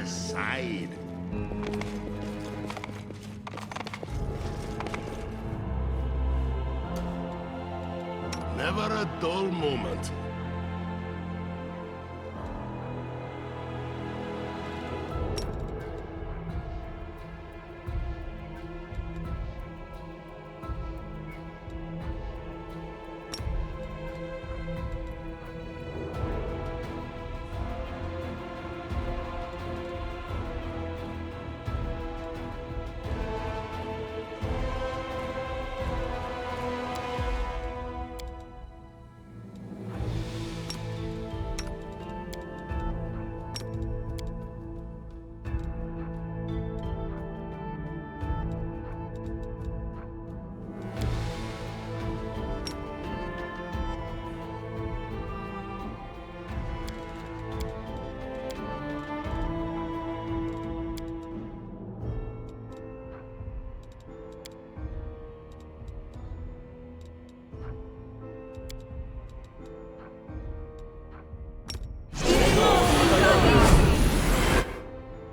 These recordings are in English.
side. Never a dull moment.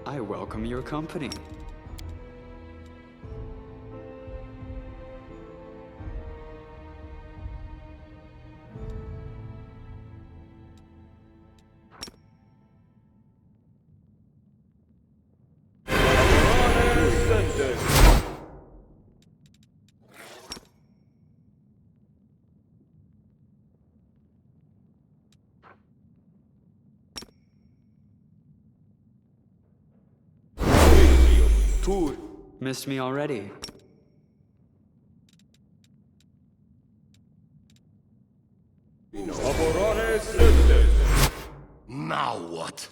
I welcome your company. Missed me already. Now what?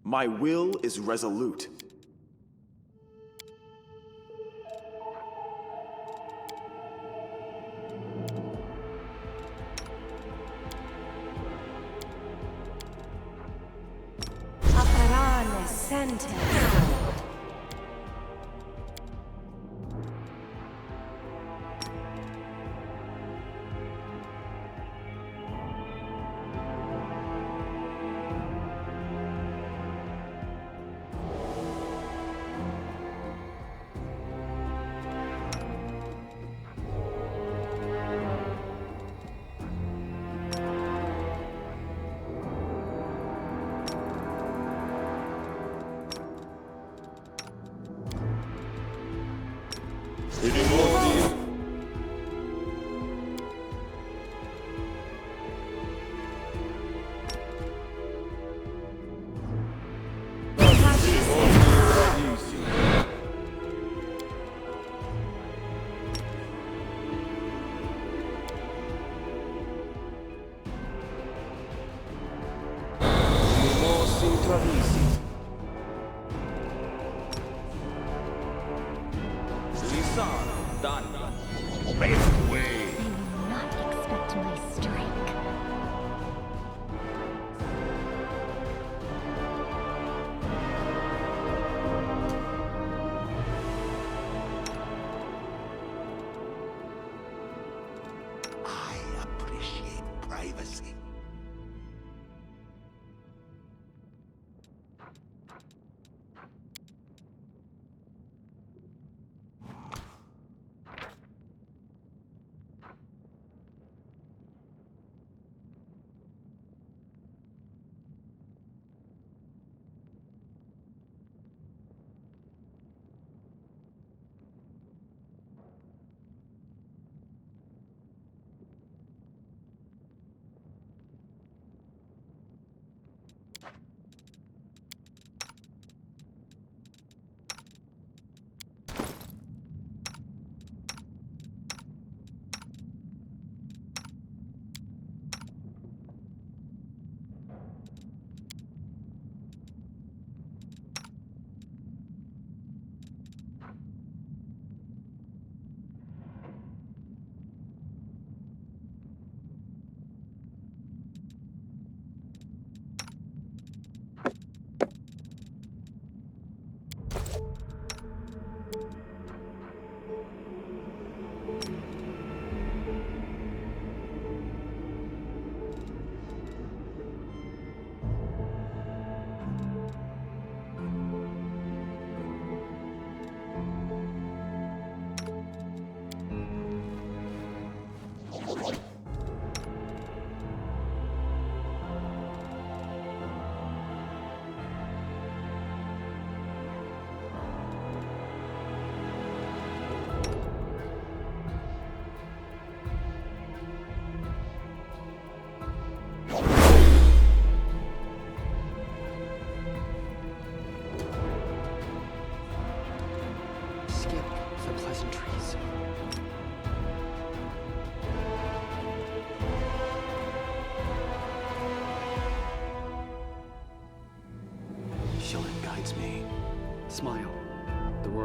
My will is resolute. Aparane sentence. Make way. They will not expect my strike. I appreciate privacy.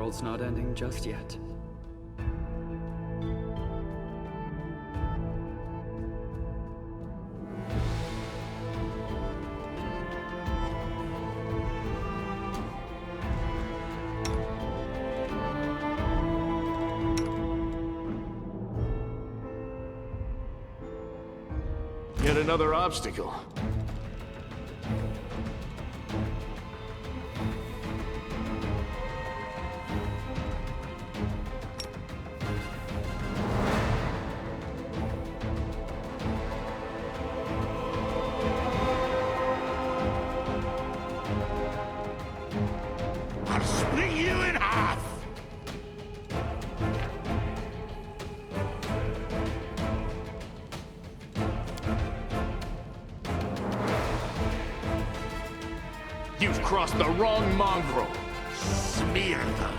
world's not ending just yet. Yet another obstacle. I'll split you in half! You've crossed the wrong mongrel. Smear them.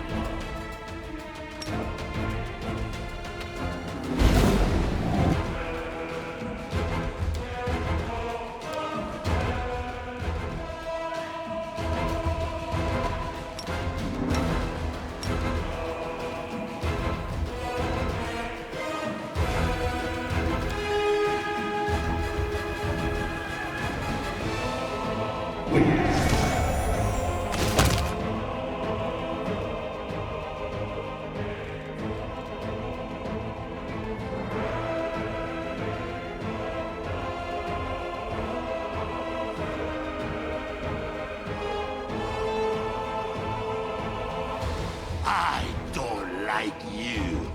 I don't like you.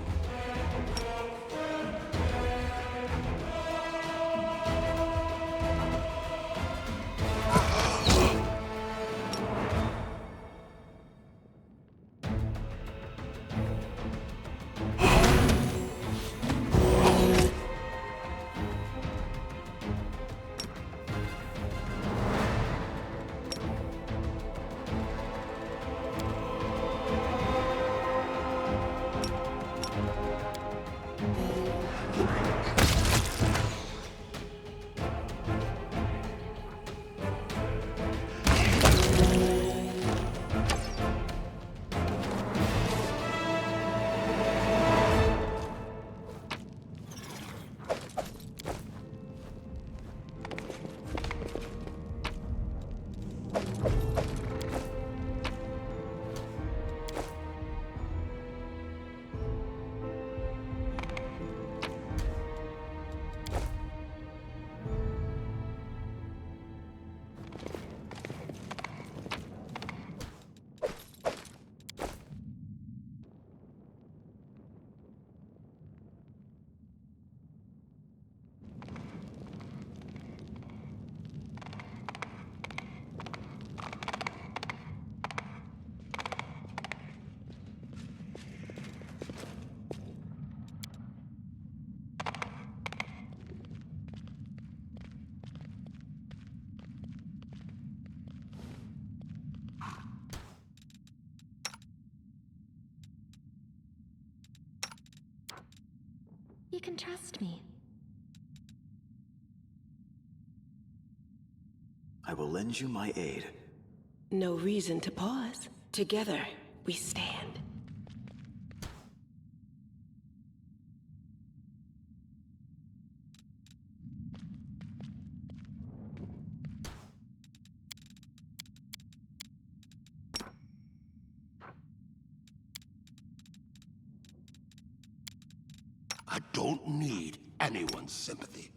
You can trust me. I will lend you my aid. No reason to pause. Together, we stand. I don't need anyone's sympathy.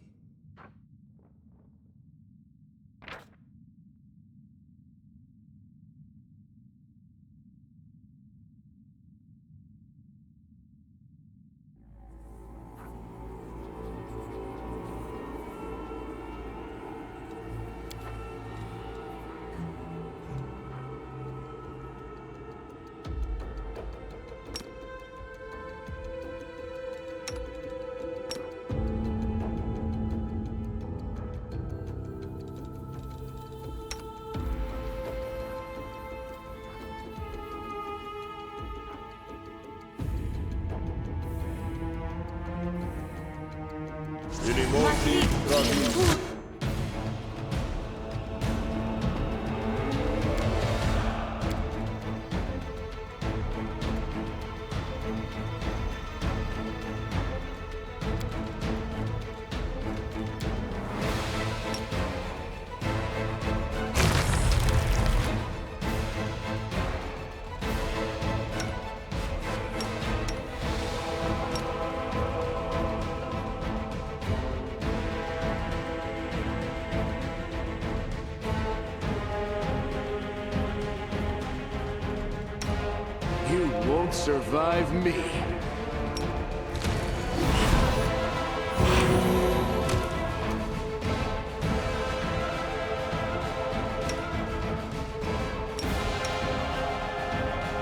won't survive me.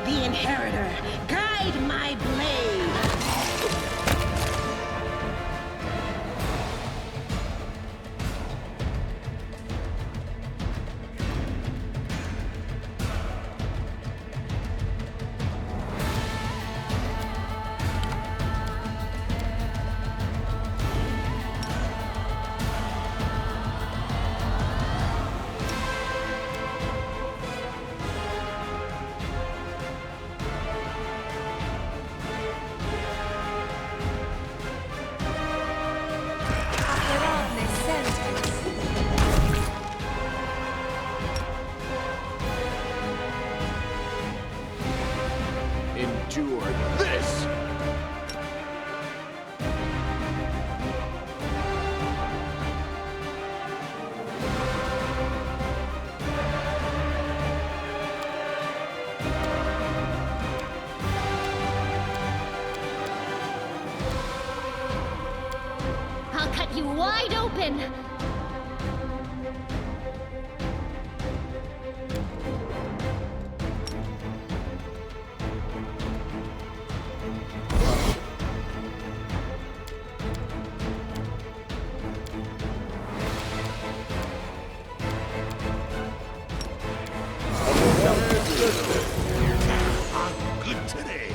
The Inheritor, guide my blade! Endure this! I'll cut you wide open! I'm good today.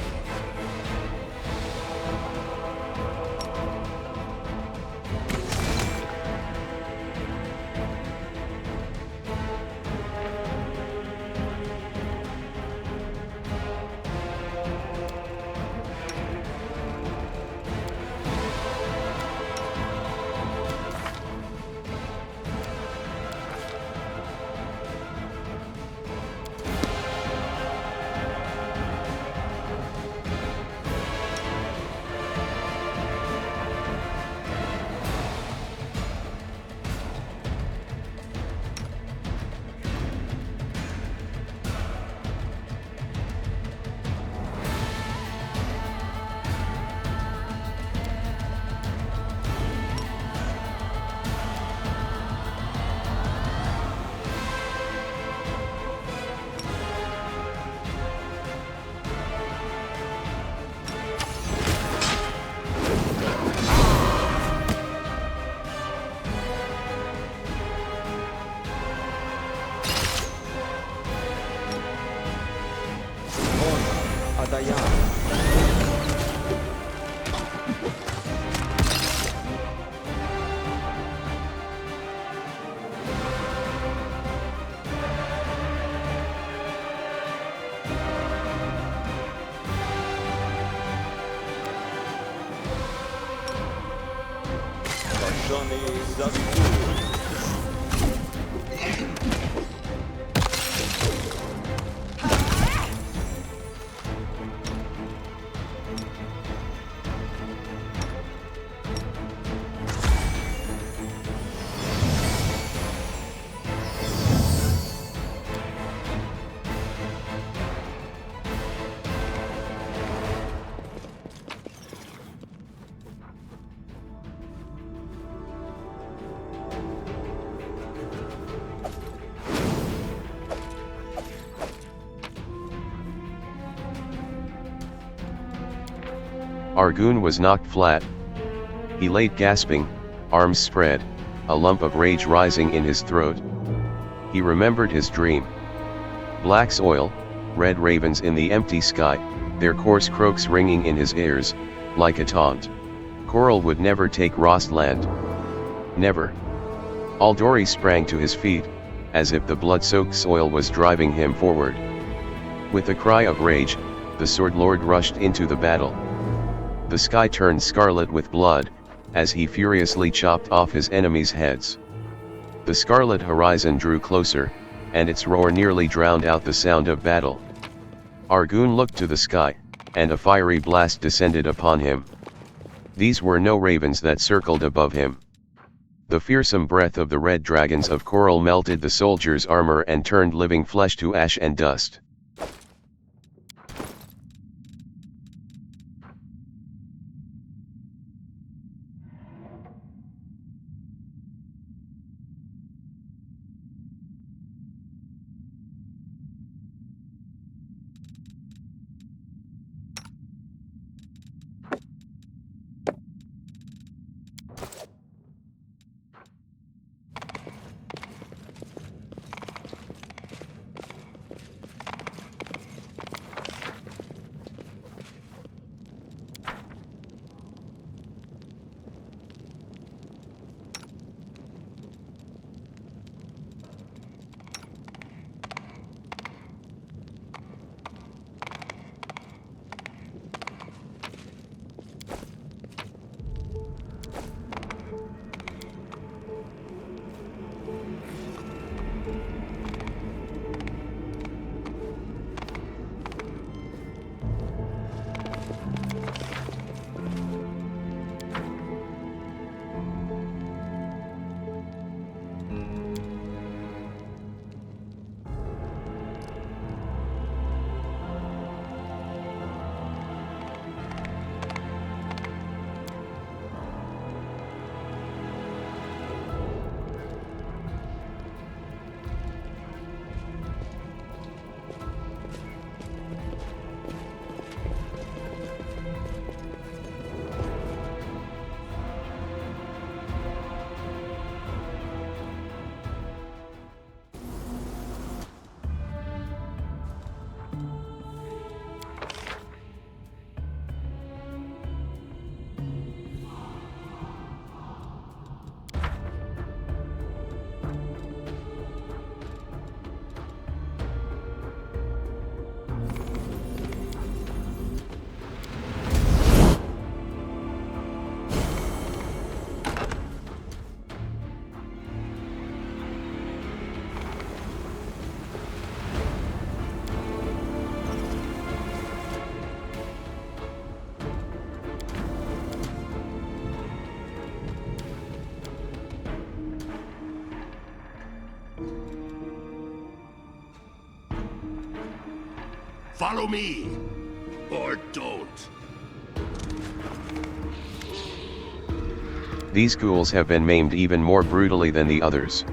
Argoon was knocked flat. He lay gasping, arms spread, a lump of rage rising in his throat. He remembered his dream. Black soil, red ravens in the empty sky, their coarse croaks ringing in his ears, like a taunt. Coral would never take Rostland. Never. Aldori sprang to his feet, as if the blood-soaked soil was driving him forward. With a cry of rage, the Sword Lord rushed into the battle. The sky turned scarlet with blood, as he furiously chopped off his enemies' heads. The scarlet horizon drew closer, and its roar nearly drowned out the sound of battle. Argoon looked to the sky, and a fiery blast descended upon him. These were no ravens that circled above him. The fearsome breath of the red dragons of coral melted the soldier's armor and turned living flesh to ash and dust. Follow me. Or don't. These ghouls have been maimed even more brutally than the others.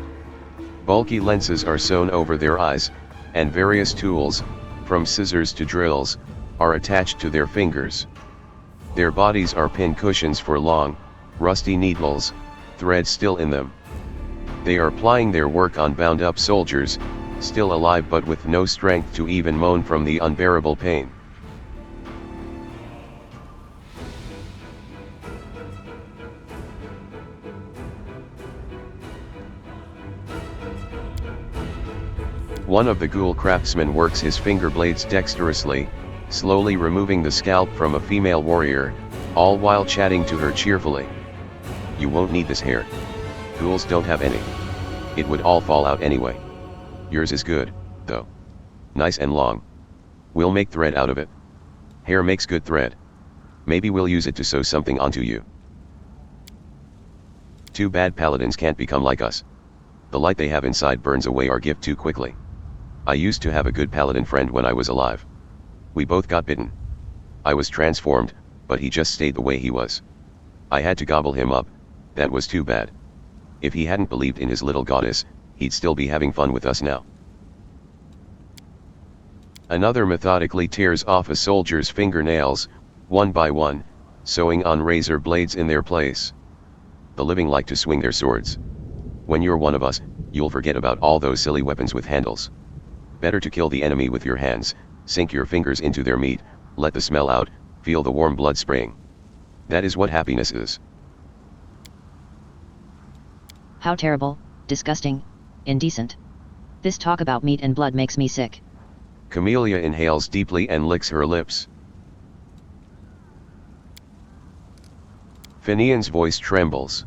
Bulky lenses are sewn over their eyes, and various tools, from scissors to drills, are attached to their fingers. Their bodies are pin cushions for long, rusty needles, thread still in them. They are plying their work on bound-up soldiers, still alive but with no strength to even moan from the unbearable pain. One of the ghoul craftsmen works his finger blades dexterously, slowly removing the scalp from a female warrior, all while chatting to her cheerfully. "You won't need this hair. Ghouls don't have any. It would all fall out anyway. Yours is good, though. Nice and long. We'll make thread out of it. Hair makes good thread. Maybe we'll use it to sew something onto you. Too bad paladins can't become like us. The light they have inside burns away our gift too quickly. I used to have a good paladin friend when I was alive. We both got bitten. I was transformed, but he just stayed the way he was. I had to gobble him up. That was too bad. If he hadn't believed in his little goddess, he'd still be having fun with us now." Another methodically tears off a soldier's fingernails, one by one, sewing on razor blades in their place. The living like to swing their swords. When you're one of us, you'll forget about all those silly weapons with handles. Better to kill the enemy with your hands, sink your fingers into their meat, let the smell out, feel the warm blood spraying. That is what happiness is. How terrible, disgusting, indecent. This talk about meat and blood makes me sick. Camellia inhales deeply and licks her lips. Finian's voice trembles.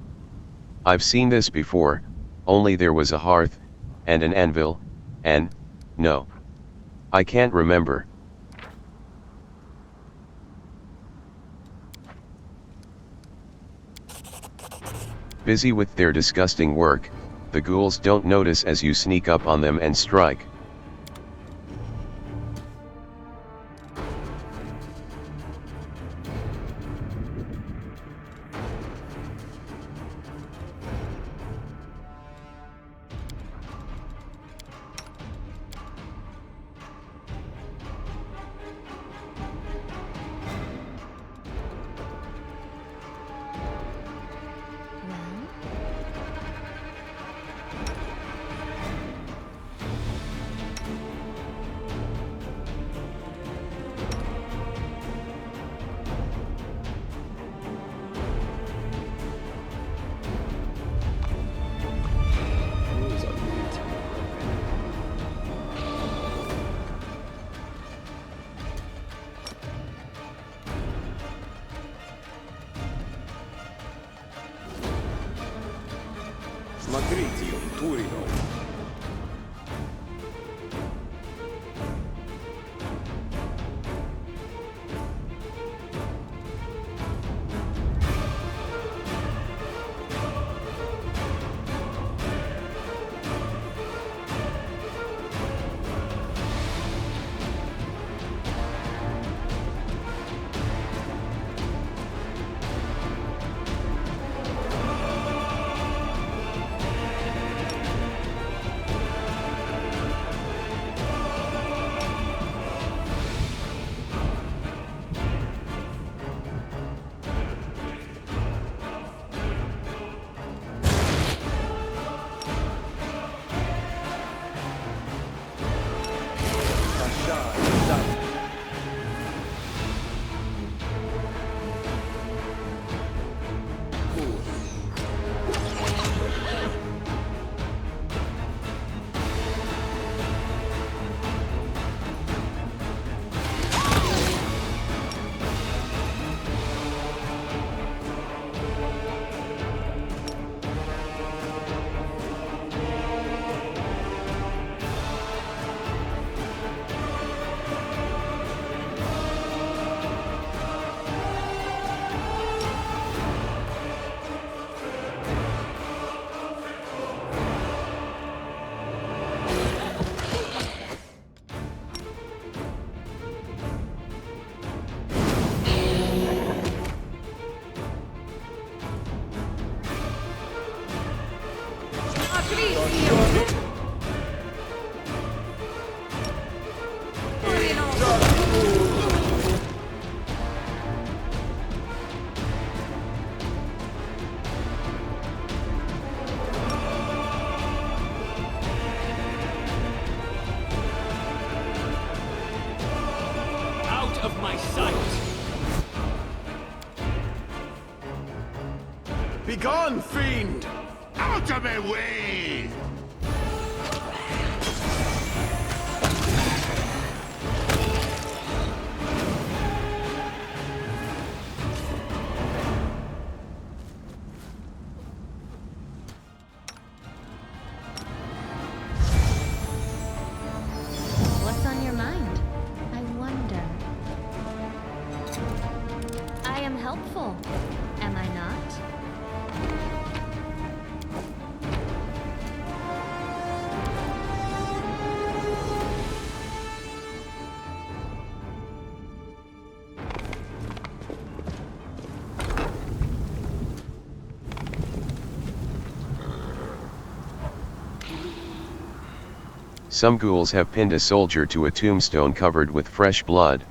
"I've seen this before, only there was a hearth, and an anvil, and, no. I can't remember." Busy with their disgusting work, the ghouls don't notice as you sneak up on them and strike. Смотрите, Туринов. Begone, fiend! Out of my way! What's on your mind? I wonder. I am helpful, am I not? Some ghouls have pinned a soldier to a tombstone covered with fresh blood.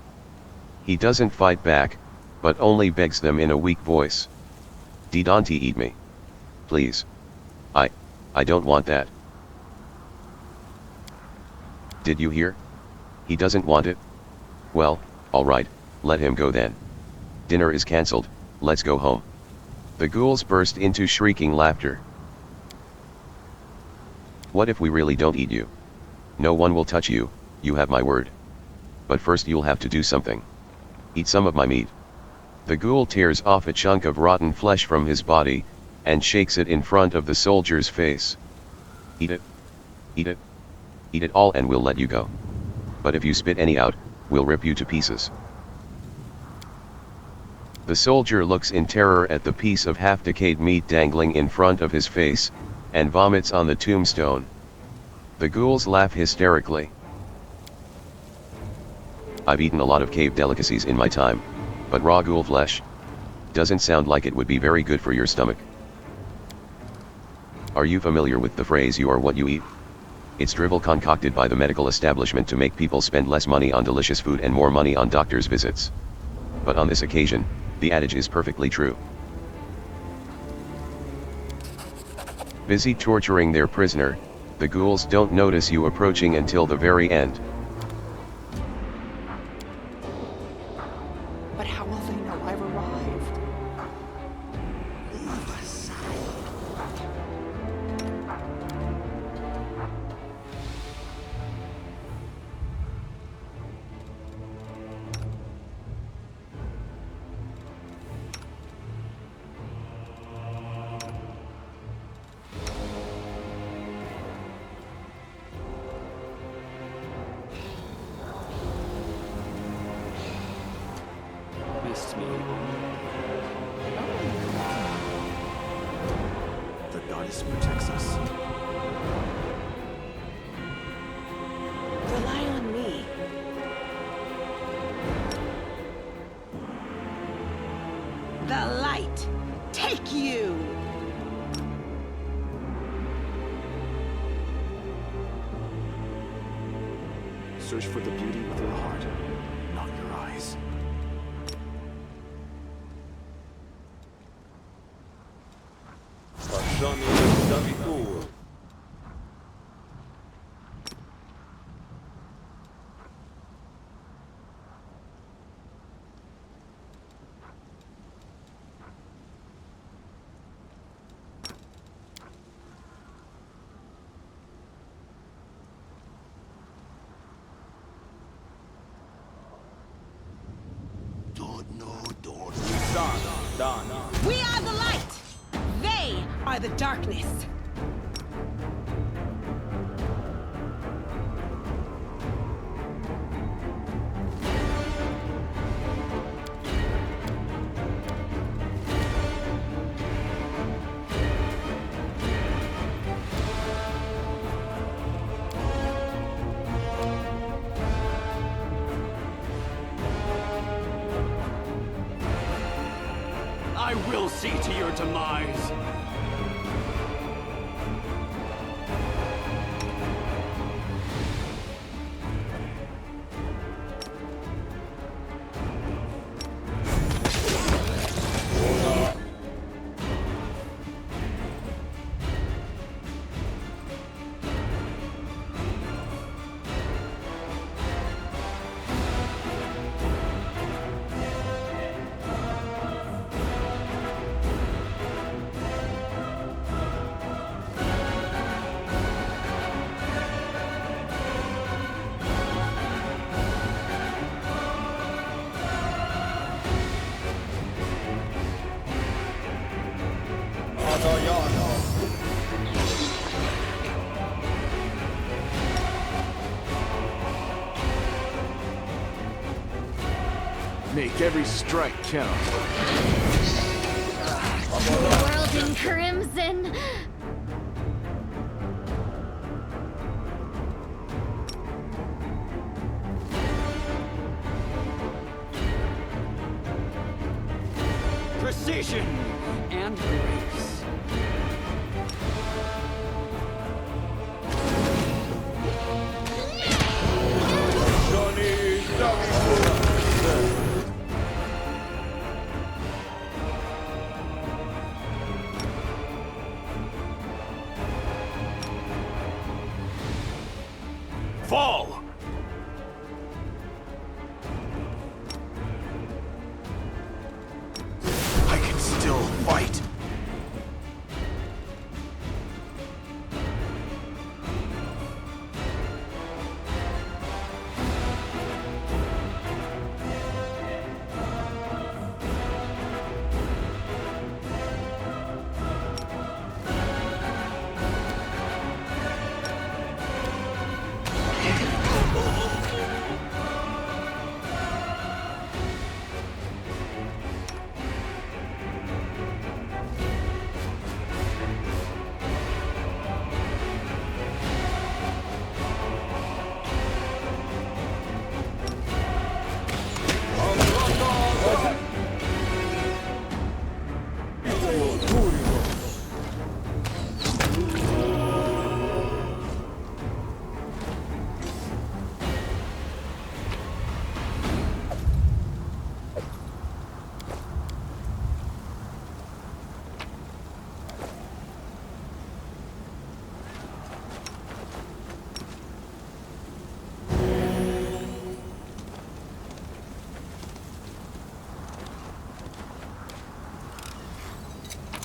He doesn't fight back, but only begs them in a weak voice. Don't eat me. Please. I don't want that. Did you hear? He doesn't want it? Well, alright, let him go then. Dinner is cancelled, let's go home. The ghouls burst into shrieking laughter. What if we really don't eat you? No one will touch you, you have my word. But first you'll have to do something. Eat some of my meat. The ghoul tears off a chunk of rotten flesh from his body, and shakes it in front of the soldier's face. Eat it. Eat it. Eat it all and we'll let you go. But if you spit any out, we'll rip you to pieces. The soldier looks in terror at the piece of half-decayed meat dangling in front of his face, and vomits on the tombstone. The ghouls laugh hysterically. I've eaten a lot of cave delicacies in my time, but raw ghoul flesh doesn't sound like it would be very good for your stomach. Are you familiar with the phrase "you are what you eat"? It's drivel concocted by the medical establishment to make people spend less money on delicious food and more money on doctor's visits. But on this occasion, the adage is perfectly true. Busy torturing their prisoner, the ghouls don't notice you approaching until the very end. But how will they know I've arrived? Move aside. Missed me. The goddess protects us. Rely on me. The light! Take you! Search for the beauty with your heart, not your eyes. Lasciami l'esclavitud. Don't. Dana. We are the light! They are the darkness! I will see to your demise. every strike count. World in crimson. Precision and grace. Fall! I can still fight.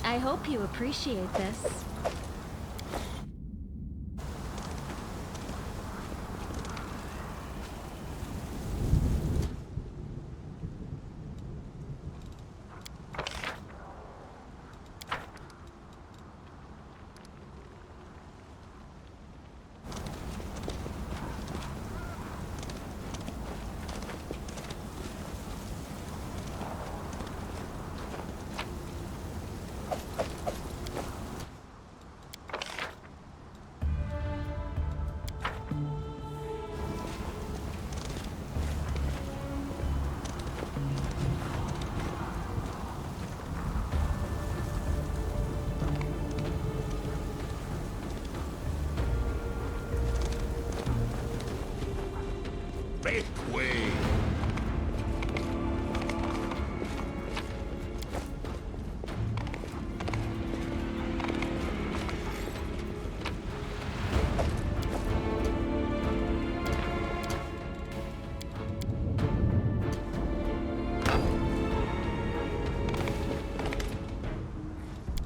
I hope you appreciate this. Make way.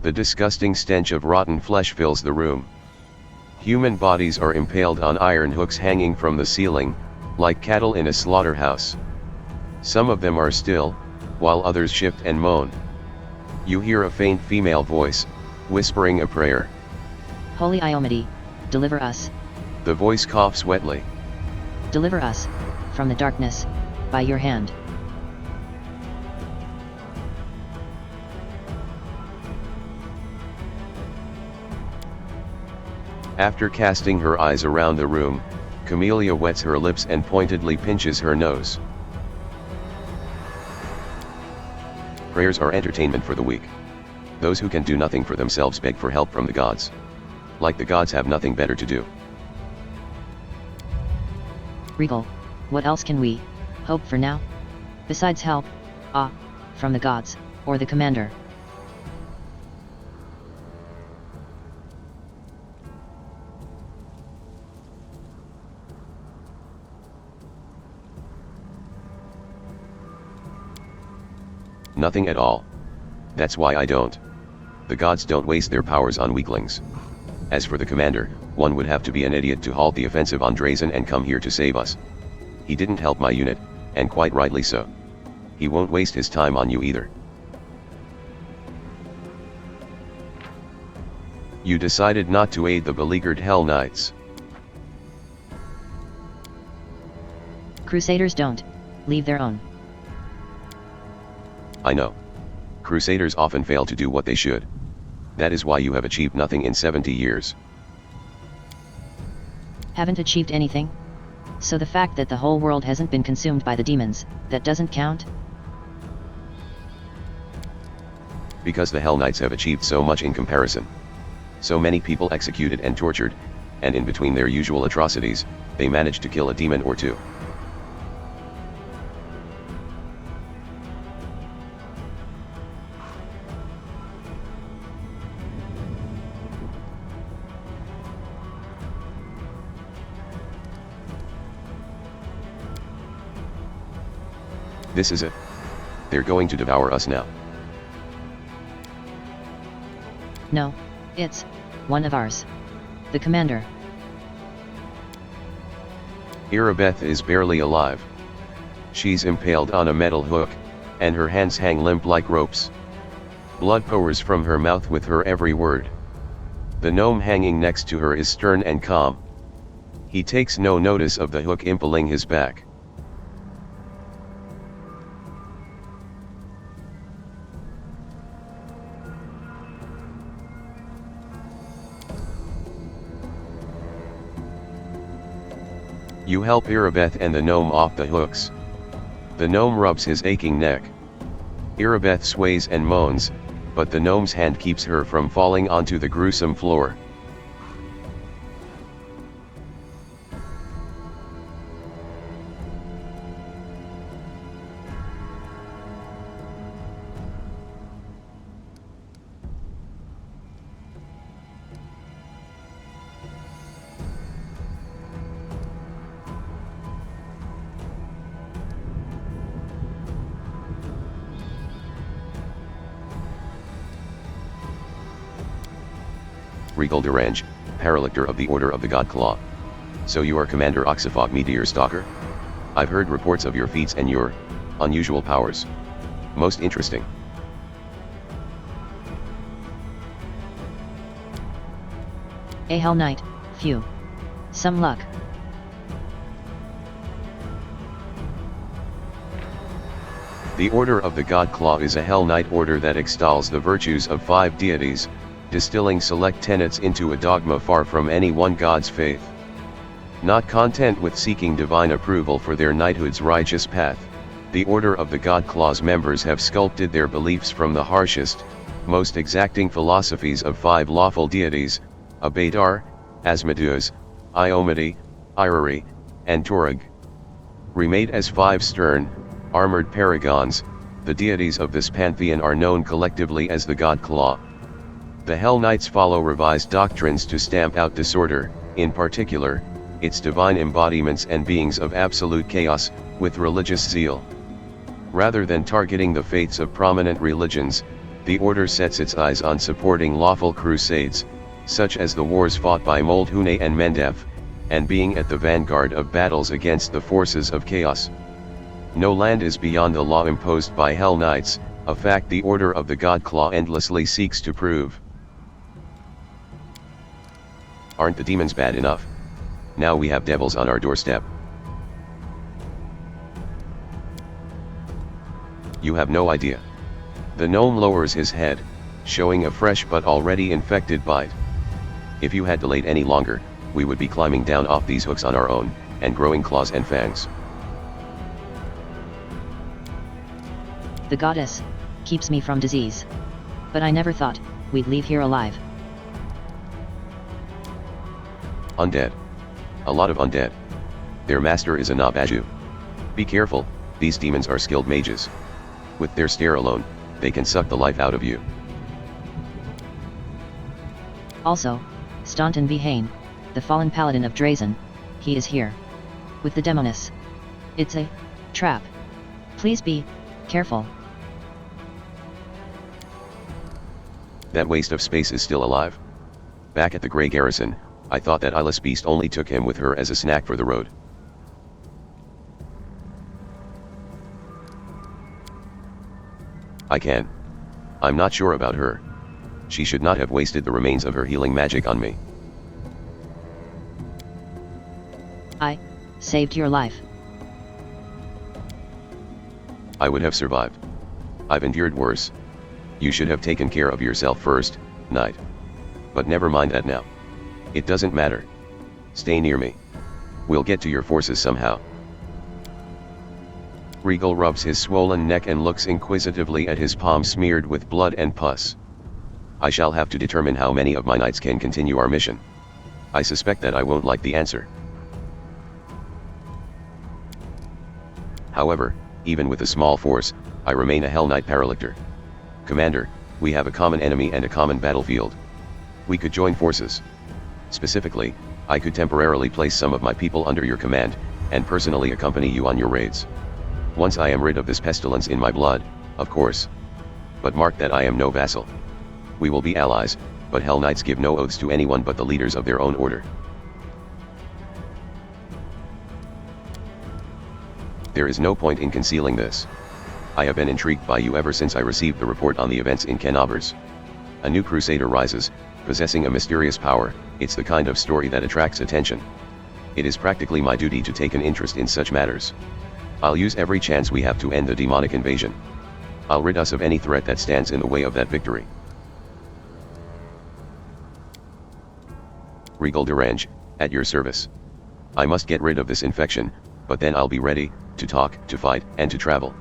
The disgusting stench of rotten flesh fills the room. Human bodies are impaled on iron hooks hanging from the ceiling, like cattle in a slaughterhouse. Some of them are still, while others shift and moan. You hear a faint female voice, whispering a prayer. Holy Iomade, deliver us. The voice coughs wetly. Deliver us from the darkness by your hand. After casting her eyes around the room, Camellia wets her lips and pointedly pinches her nose. Prayers are entertainment for the weak. Those who can do nothing for themselves beg for help from the gods. Like the gods have nothing better to do. Regal, what else can we hope for now? Besides help, from the gods, or the commander. Nothing at all. That's why I don't. The gods don't waste their powers on weaklings. As for the commander, one would have to be an idiot to halt the offensive on Drazen and come here to save us. He didn't help my unit, and quite rightly so. He won't waste his time on you either. You decided not to aid the beleaguered Hell Knights. Crusaders don't leave their own. I know. Crusaders often fail to do what they should. That is why you have achieved nothing in 70 years. Haven't achieved anything? So the fact that the whole world hasn't been consumed by the demons, that doesn't count? Because the Hell Knights have achieved so much in comparison. So many people executed and tortured, and in between their usual atrocities, they managed to kill a demon or two. This is it. They're going to devour us now. No, it's one of ours. The commander. Irabeth is barely alive. She's impaled on a metal hook, and her hands hang limp like ropes. Blood pours from her mouth with her every word. The gnome hanging next to her is stern and calm. He takes no notice of the hook impaling his back. You help Irabeth and the gnome off the hooks. The gnome rubs his aching neck. Irabeth sways and moans, but the gnome's hand keeps her from falling onto the gruesome floor. Regal Durange, Paralictor of the Order of the God Claw. So you are Commander Oxifog Meteor Stalker? I've heard reports of your feats and your unusual powers. Most interesting. A Hell Knight, phew. Some luck. The Order of the God Claw is a Hell Knight order that extols the virtues of 5 deities, distilling select tenets into a dogma far from any one god's faith. Not content with seeking divine approval for their knighthood's righteous path, the Order of the God Claw's members have sculpted their beliefs from the harshest, most exacting philosophies of 5 lawful deities, Abadar, Asmodeus, Iomade, Irari, and Torag. Remade as 5 stern, armored paragons, the deities of this pantheon are known collectively as the God Claw. The Hell Knights follow revised doctrines to stamp out disorder, in particular, its divine embodiments and beings of absolute chaos, with religious zeal. Rather than targeting the faiths of prominent religions, the order sets its eyes on supporting lawful crusades, such as the wars fought by Moldhune and Mendef, and being at the vanguard of battles against the forces of chaos. No land is beyond the law imposed by Hell Knights, a fact the Order of the God Claw endlessly seeks to prove. Aren't the demons bad enough? Now we have devils on our doorstep. You have no idea. The gnome lowers his head, showing a fresh but already infected bite. If you had delayed any longer, we would be climbing down off these hooks on our own, and growing claws and fangs. The goddess keeps me from disease. But I never thought we'd leave here alive. Undead. A lot of undead. Their master is a Nabaju. Be careful, these demons are skilled mages. With their stare alone, they can suck the life out of you. Also, Staunton V. Hain, the fallen paladin of Drazen, he is here. With the Demoness. It's a trap. Please be careful. That waste of space is still alive? Back at the Grey Garrison, I thought that eyeless beast only took him with her as a snack for the road. I'm not sure about her. She should not have wasted the remains of her healing magic on me. I saved your life. I would have survived. I've endured worse. You should have taken care of yourself first, knight. But never mind that now. It doesn't matter. Stay near me. We'll get to your forces somehow. Regal rubs his swollen neck and looks inquisitively at his palm smeared with blood and pus. I shall have to determine how many of my knights can continue our mission. I suspect that I won't like the answer. However, even with a small force, I remain a Hell Knight Paralictor. Commander, we have a common enemy and a common battlefield. We could join forces. Specifically, I could temporarily place some of my people under your command, and personally accompany you on your raids. Once I am rid of this pestilence in my blood, of course. But mark that I am no vassal. We will be allies, but Hell Knights give no oaths to anyone but the leaders of their own order. There is no point in concealing this. I have been intrigued by you ever since I received the report on the events in Canabers. A new crusader rises, possessing a mysterious power. It's the kind of story that attracts attention. It is practically my duty to take an interest in such matters. I'll use every chance we have to end the demonic invasion. I'll rid us of any threat that stands in the way of that victory. Regal Durange, at your service. I must get rid of this infection, but then I'll be ready, to talk, to fight, and to travel.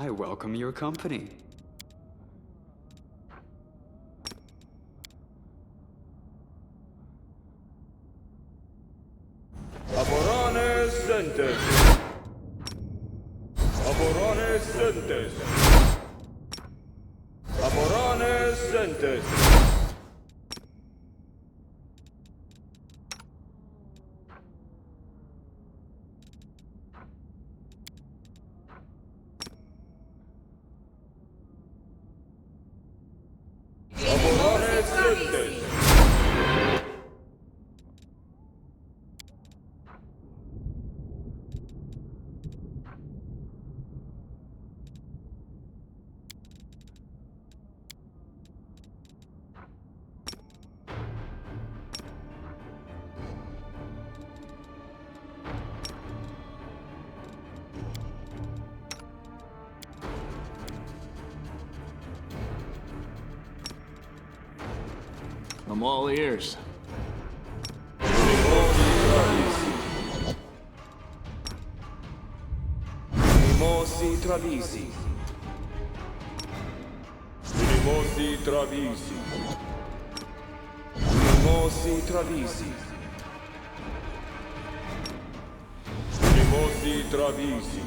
I welcome your company. Aborane Sentes. Aborane Sentes. Aborane Sentes. Aborane Sentes. I'm all ears. Mimosi Travisi. Mimosi Travisi. Mimosi Travisi. Mimosi Travisi.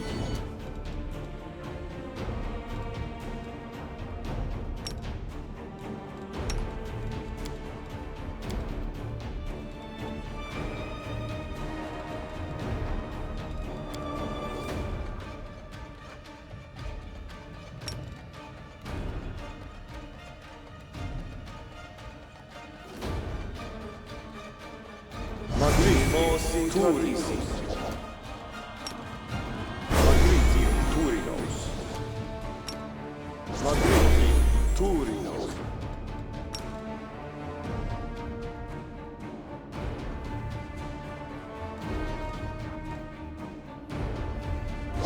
Mimosi Travisi. Magritium Turinos. Magritium Turinos.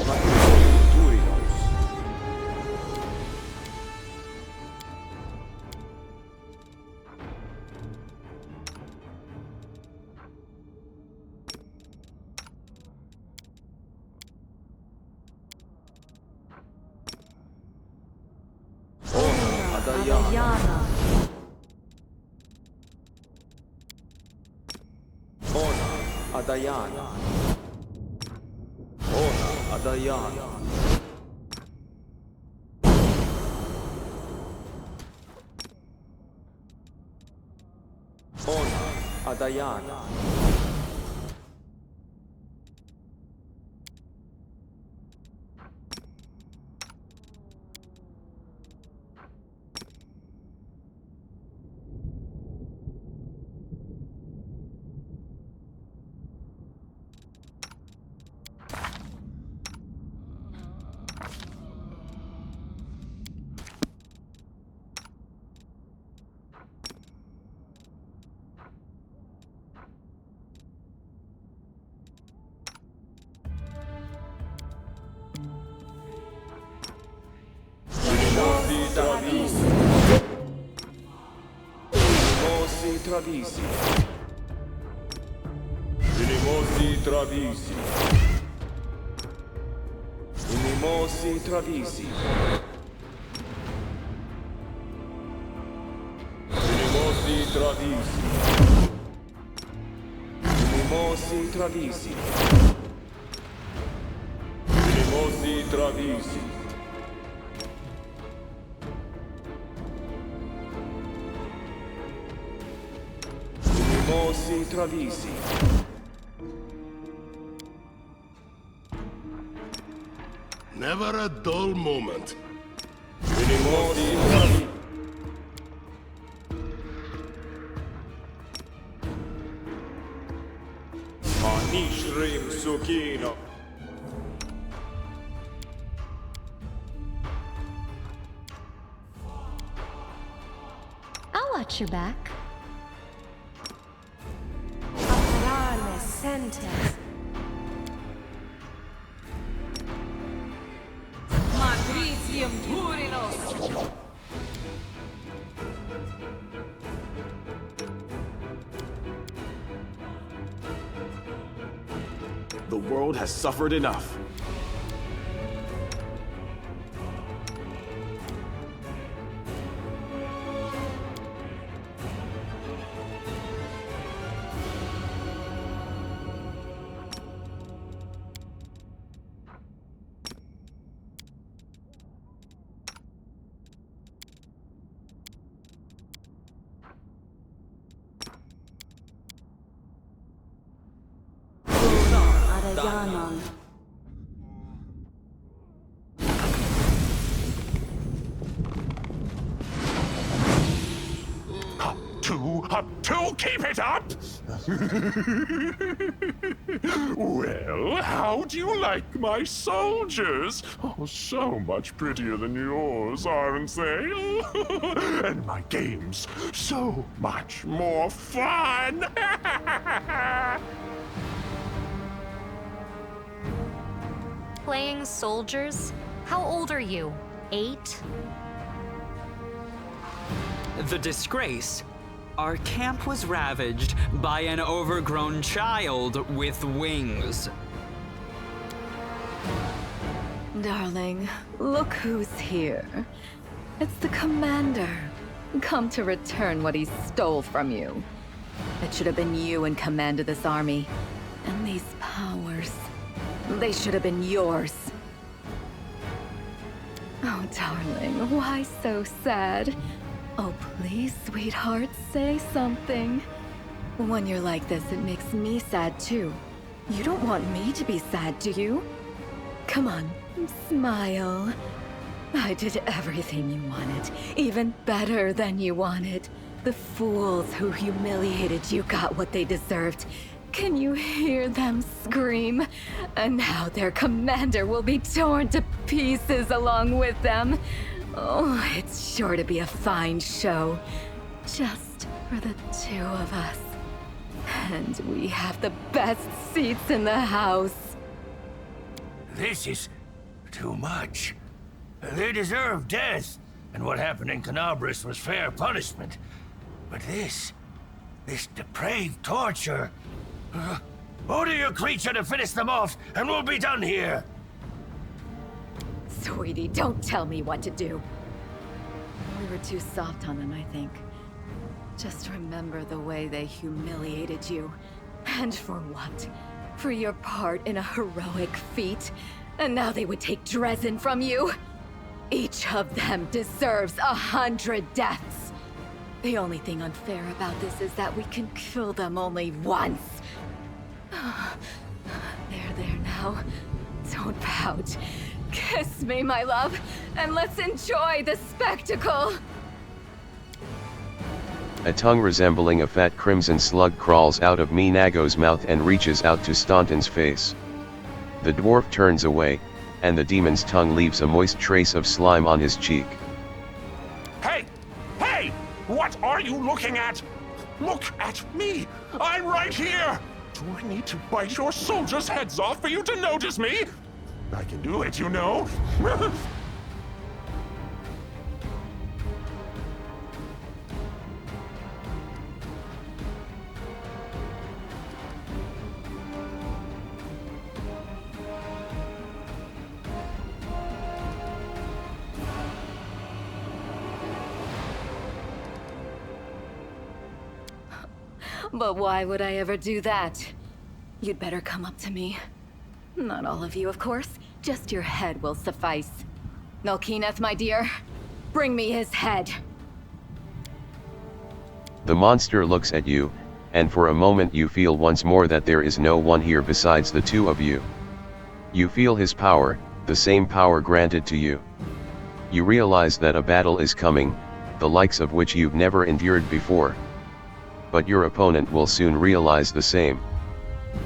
Magritium Turinos. Adayana. Ona Adayana. Ona Adayana. Ona Adayana. Travisi. Mimosi Travisi. Mimosi Travisi. Mimosi Travisi. Mimosi Travisi. Mimosi Travisi. Mimosi Travisi. Mimosi Travisi. Never a dull moment. Mimosi Travisi. Manishrim Sukino. I'll watch your back. Aborane Sentes. Magritium Turinos. The world has suffered enough. Ganon. Up to, keep it up! Well, how do you like my soldiers? Oh, so much prettier than yours, aren't they? And my games, so much more fun! Playing soldiers? How old are you? 8? The disgrace. Our camp was ravaged by an overgrown child with wings. Darling, look who's here. It's the commander, come to return what he stole from you. It should have been you in command of this army. And these powers, they should have been yours. Oh, darling, why so sad? Oh, please, sweetheart, say something. When you're like this, it makes me sad too. You don't want me to be sad, do you? Come on, smile. I did everything you wanted, even better than you wanted. The fools who humiliated you got what they deserved. Can you hear them scream? And now their commander will be torn to pieces along with them. Oh, it's sure to be a fine show. Just for the two of us. And we have the best seats in the house. This is too much. They deserve death, and what happened in Canabris was fair punishment. But this depraved torture... order your creature to finish them off, and we'll be done here! Sweetie, don't tell me what to do. We were too soft on them, I think. Just remember the way they humiliated you. And for what? For your part in a heroic feat? And now they would take Dresden from you? Each of them deserves 100 deaths. The only thing unfair about this is that we can kill them only once. There now. Don't pout. Kiss me, my love, and let's enjoy the spectacle! A tongue resembling a fat crimson slug crawls out of Minago's mouth and reaches out to Staunton's face. The dwarf turns away, and the demon's tongue leaves a moist trace of slime on his cheek. Hey! Hey! What are you looking at? Look at me! I'm right here! Do I need to bite your soldiers' heads off for you to notice me? I can do it, you know. But why would I ever do that? You'd better come up to me. Not all of you, of course. Just your head will suffice. Nulkineth, my dear, bring me his head. The monster looks at you, and for a moment you feel once more that there is no one here besides the two of you. You feel his power, the same power granted to you. You realize that a battle is coming, the likes of which you've never endured before. But your opponent will soon realize the same.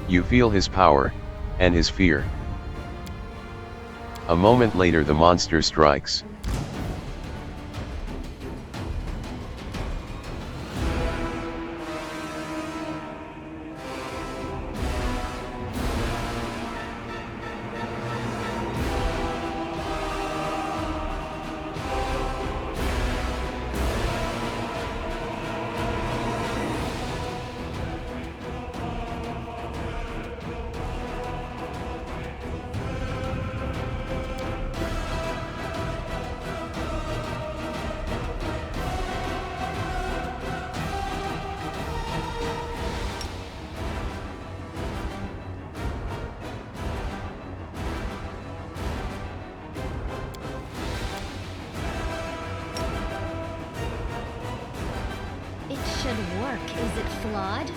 You feel his power, and his fear. A moment later the monster strikes. Should work. Is it flawed?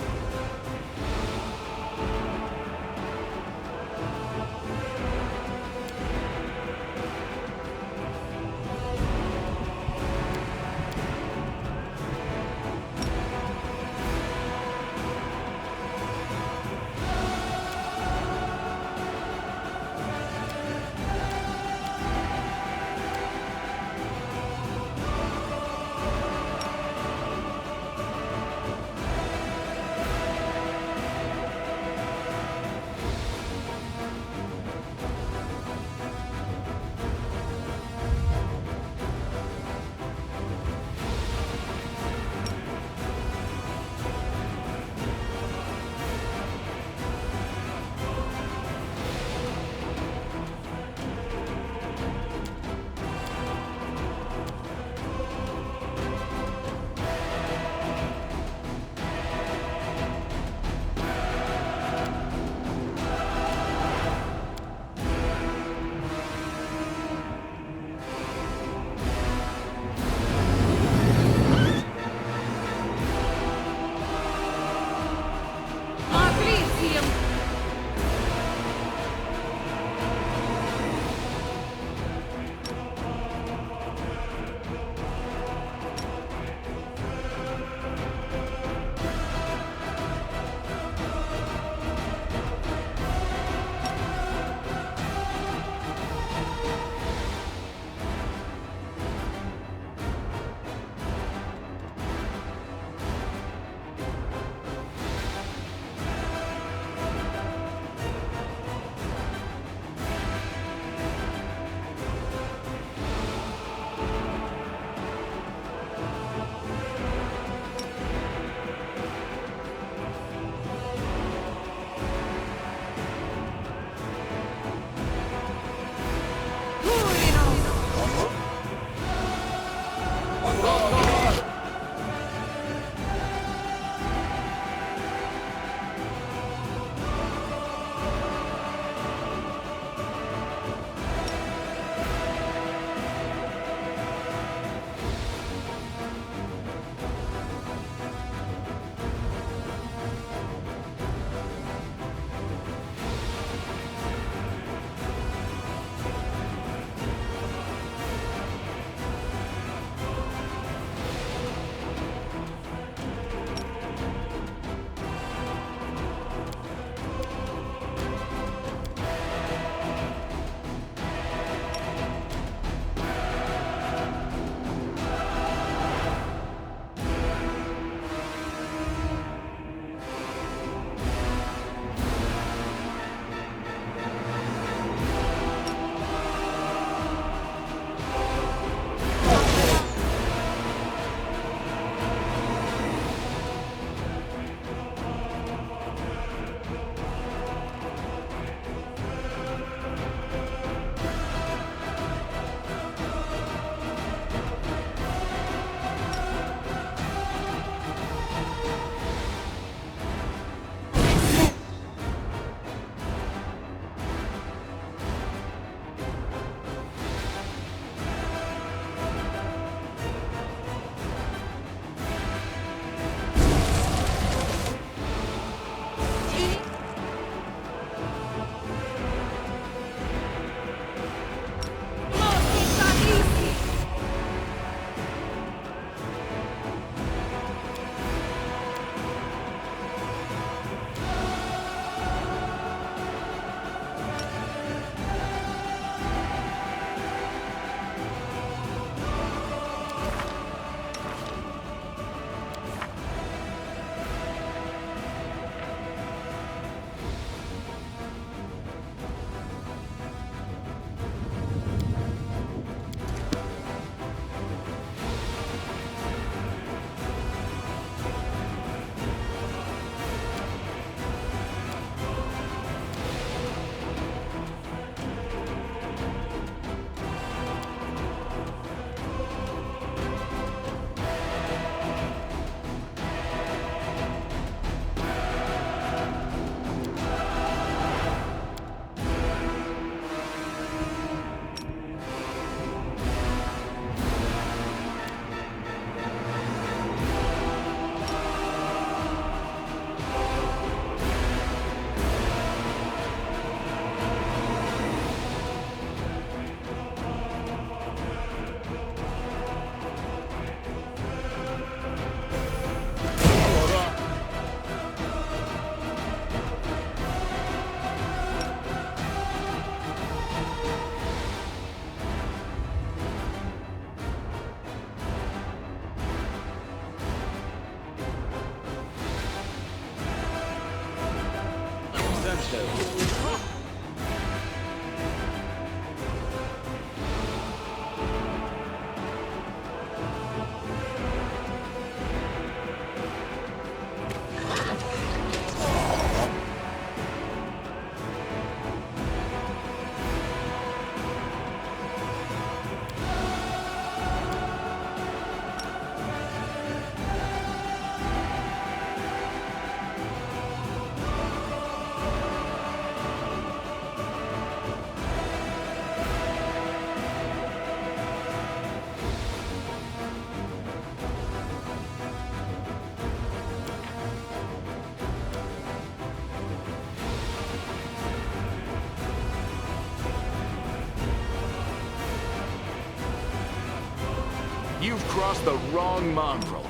You've crossed the wrong mongrel.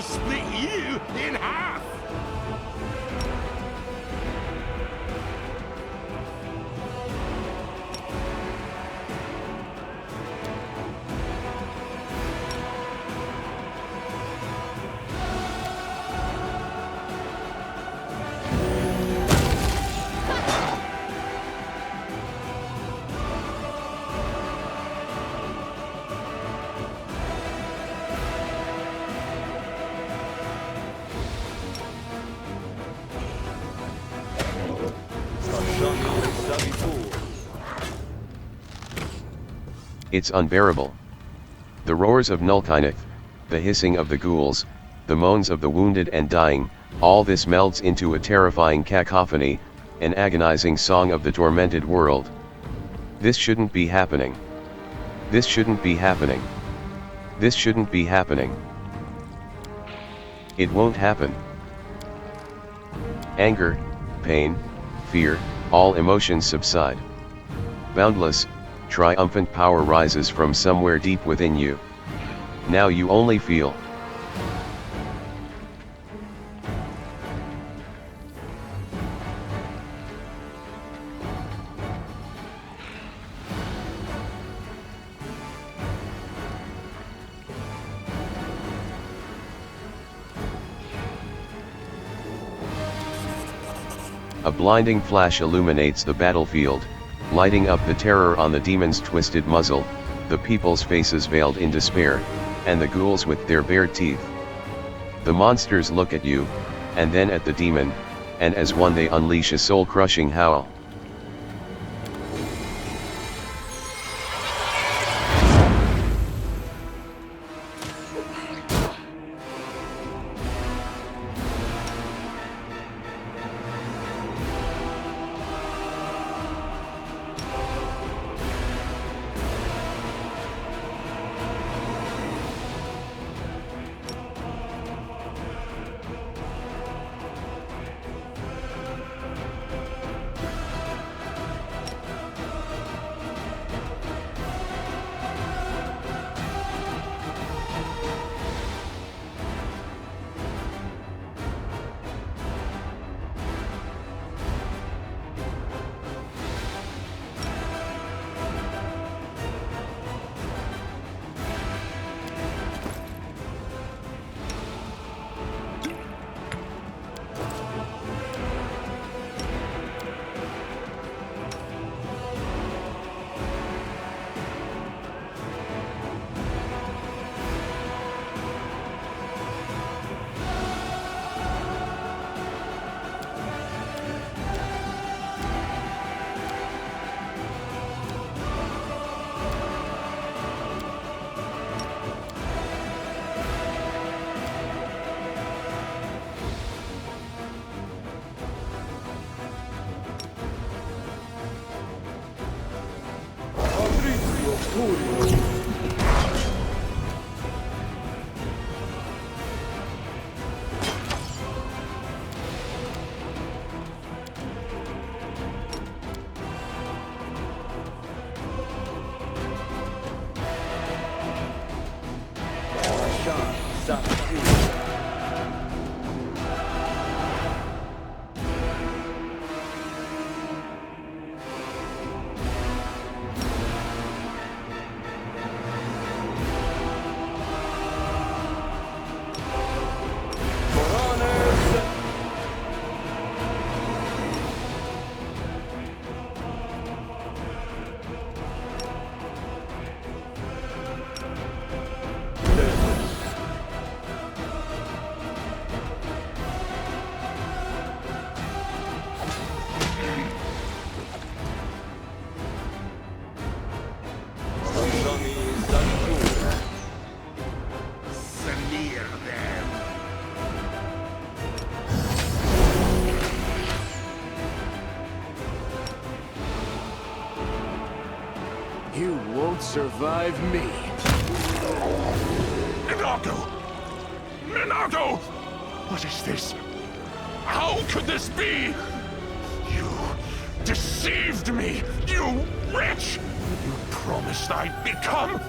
split you in half! It's unbearable. The roars of Nulkineth, the hissing of the ghouls, the moans of the wounded and dying, all this melds into a terrifying cacophony, an agonizing song of the tormented world. This shouldn't be happening. This shouldn't be happening. This shouldn't be happening. It won't happen. Anger, pain, fear, all emotions subside. Boundless, triumphant power rises from somewhere deep within you. Now you only feel. A blinding flash illuminates the battlefield, lighting up the terror on the demon's twisted muzzle, the people's faces veiled in despair, and the ghouls with their bared teeth. The monsters look at you, and then at the demon, and as one they unleash a soul-crushing howl. You won't survive me. Minato! Minato! What is this? How could this be? You deceived me, you wretch! You promised I'd become...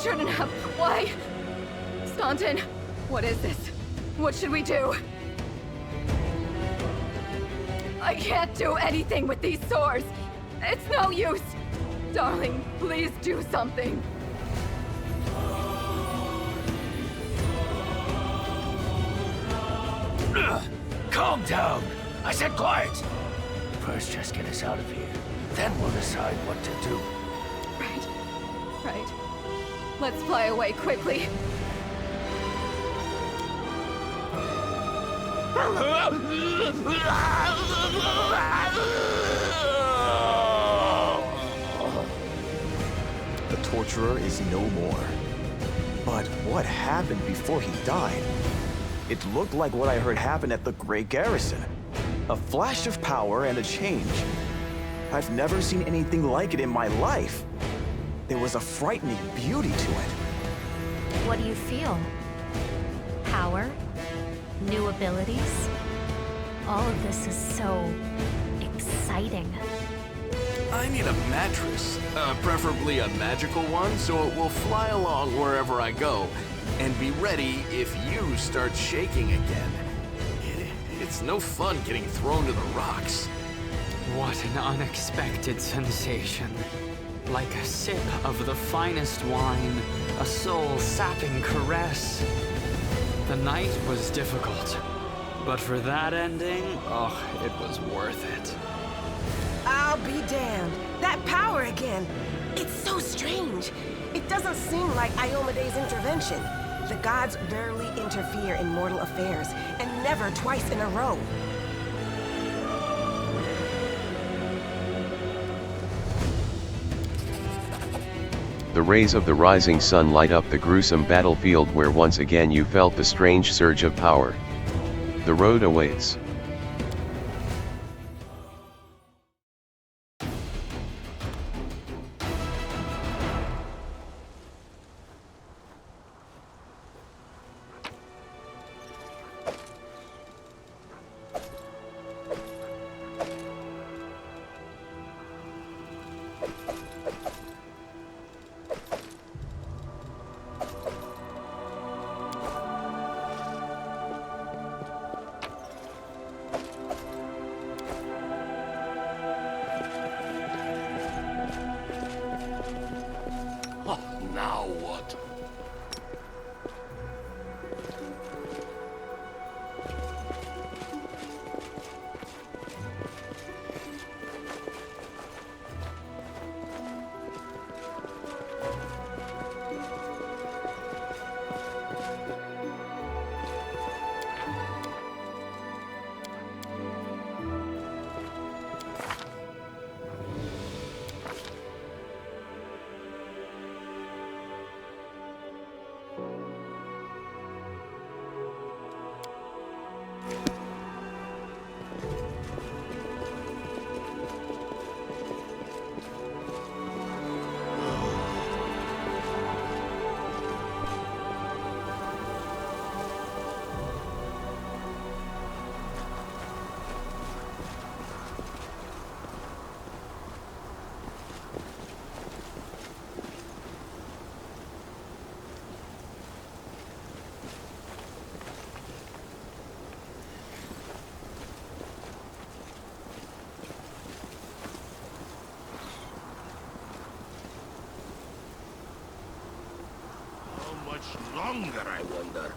shouldn't have. Why? Staunton, what is this? What should we do? I can't do anything with these sores. It's no use. Darling, please do something. Calm down. I said quiet. First, just get us out of here. Then we'll decide what to do. Right. Let's fly away quickly. The torturer is no more. But what happened before he died? It looked like what I heard happened at the Grey Garrison. A flash of power and a change. I've never seen anything like it in my life. There was a frightening beauty to it. What do you feel? Power? New abilities? All of this is so exciting. I need a mattress, preferably a magical one, so it will fly along wherever I go, and be ready if you start shaking again. It's no fun getting thrown to the rocks. What an unexpected sensation. Like a sip of the finest wine, a soul-sapping caress. The night was difficult, but for that ending, oh, it was worth it. I'll be damned. That power again. It's so strange. It doesn't seem like Iomede's intervention. The gods rarely interfere in mortal affairs, and never twice in a row. The rays of the rising sun light up the gruesome battlefield where once again you felt the strange surge of power. The road awaits. Now what? How much longer, I wonder?